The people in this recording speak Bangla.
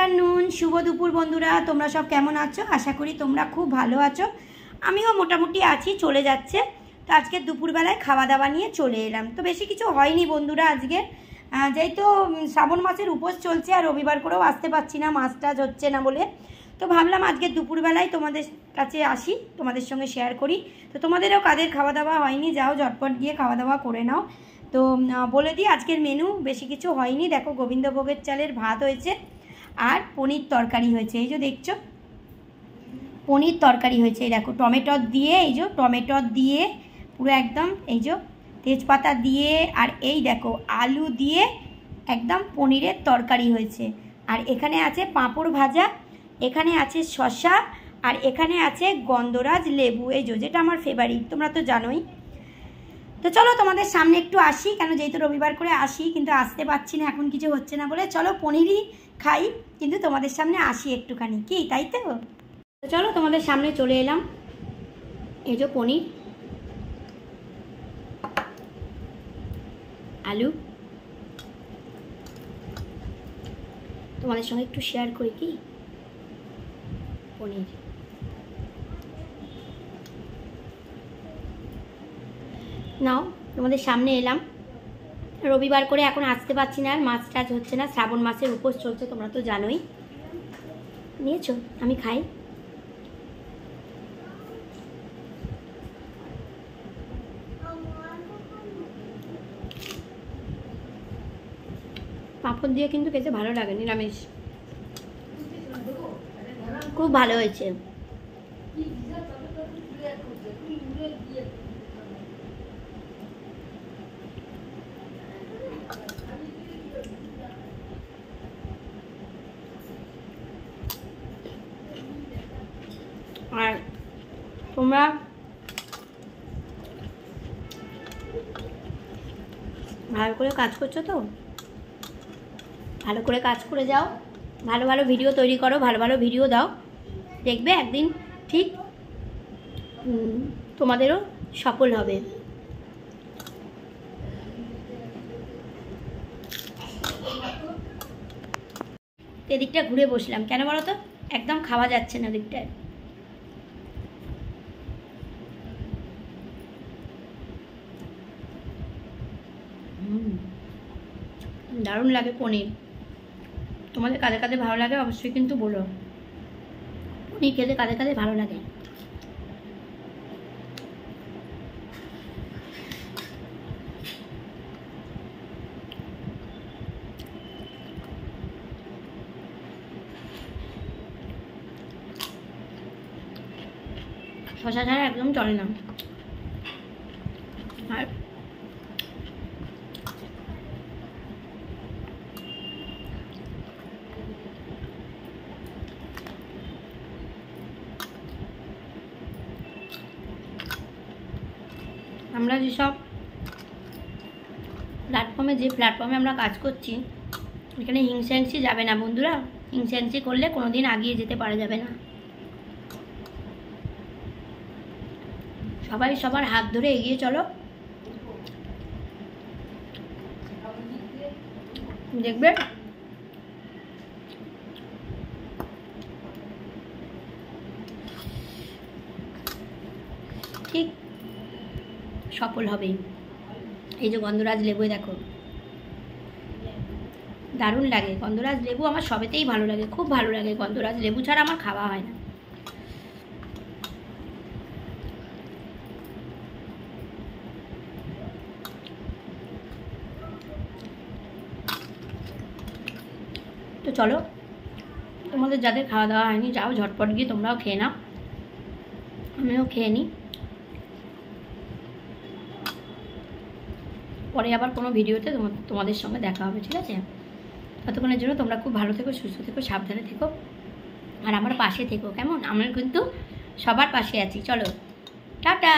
আফটারনুন, শুভ দুপুর বন্ধুরা। তোমরা সব কেমন আছো? আশা করি তোমরা খুব ভালো আছো। আমিও মোটামুটি আছি, চলে যাচ্ছে। তো আজকে দুপুরবেলায় খাওয়া দাওয়া নিয়ে চলে এলাম। তো বেশি কিছু হয়নি বন্ধুরা আজকে, যেহেতু শ্রাবণ মাসের উপোস চলছে আর রবিবার করেও আসতে পারছি না, মাছ টাছ হচ্ছে না বলে। তো ভাবলাম আজকে দুপুরবেলায় তোমাদের কাছে আসি, তোমাদের সঙ্গে শেয়ার করি। তো তোমাদেরও কাদের খাওয়া দাওয়া হয়নি, যাও ঝটপট গিয়ে খাওয়া দাওয়া করে নাও। তো বলে দিই আজকের মেনু বেশি কিছু হয়নি। দেখো, গোবিন্দভোগের চালের ভাত হয়েছে আর পনির তরকারি হয়েছে। এই যে দেখছো, পনির তরকারি হয়েছে। এই দেখো, টমেটো দিয়ে, এই যে টমেটো দিয়ে পুরো একদম, এই যে তেজপাতা দিয়ে, আর এই দেখো আলু দিয়ে একদম পনিরের তরকারি হয়েছে। আর এখানে আছে পাঁপড় ভাজা, এখানে আছে শসা, আর এখানে আছে গন্ধরাজ লেবু, এই যেটা আমার ফেভারিট, তোমরা তো জানোই। তো চলো তোমাদের সামনে একটু আসি, কেন যেহেতু রবিবার করে আসি, কিন্তু আসতে পারছি না, এখন কিছু হচ্ছে না বলে। চলো পনিরই খাই, কিন্তু তোমাদের সামনে আসি একটুখানি, কি তাই তো? চলো তোমাদের সামনে চলে এলাম। এই যে পনির, আলু, তোমাদের সঙ্গে একটু শেয়ার করি কি পনির। নাও, তোমাদের সামনে এলাম। রবিবার করে এখন আসতে পারছি না, আর মাছ টাছ হচ্ছে না, শ্রাবণ মাসের উপোস চলছে, তোমরা তো জানোই। নিয়েছো, আমি খাই। পাঁপড় দিয়ে কিন্তু খেতে ভালো লাগে, নিরামিষ, খুব ভালো হয়েছে। আর তোমরা ভালো করে কাজ করছো তো, ভালো করে কাজ করে যাও, ভালো ভালো ভিডিও তৈরি করো, ভালো ভালো ভিডিও দাও, দেখবে একদিন ঠিক তোমাদেরও সফল হবে। এদিকটা ঘুরে বসলাম কেন বলো তো, একদম খাওয়া যাচ্ছে না দিকটায়। দারুণ লাগে পনির। তোমাদের কাদের কাদের ভালো লাগে অবশ্যই কিন্তু বলো, পনির খেতে কাদের কাদের ভালো লাগে। শসা ছাড়া একদম চলে না। আর আমরা যেসব প্ল্যাটফর্মে, যে প্ল্যাটফর্মে আমরা কাজ করছি, এখানে হিংসাহিংসি যাবে না বন্ধুরা। হিংসাহিংসি করলে কোনোদিন এগিয়ে যেতে পারা যাবে না। সবাই সবার হাত ধরে এগিয়ে চলো, দেখবে ঠিক সফল হবে। এই যে গন্ধরাজ লেবু, দেখো দারুণ লাগে গন্ধরাজ লেবু, আমার সবেতেই ভালো লাগে, খুব ভালো লাগে। গন্ধরাজ লেবু ছাড়া আমার খাওয়া হয় না। তো চলো, তোমাদের যাদের খাওয়া দাওয়া হয়নি, যাও ঝটপট গিয়ে তোমরাও খেয়ে নাও, আমিও খেয়ে নিই। পরে আবার কোনো ভিডিওতে তোমাদের সঙ্গে দেখা হবে, ঠিক আছে? ততক্ষণের জন্য তোমরা খুব ভালো থেকো, সুস্থ থেকো, সাবধানে থেকো, আর আমার পাশে থেকো, কেমন? আমরা কিন্তু সবার পাশে আছি। চলো, টাটা।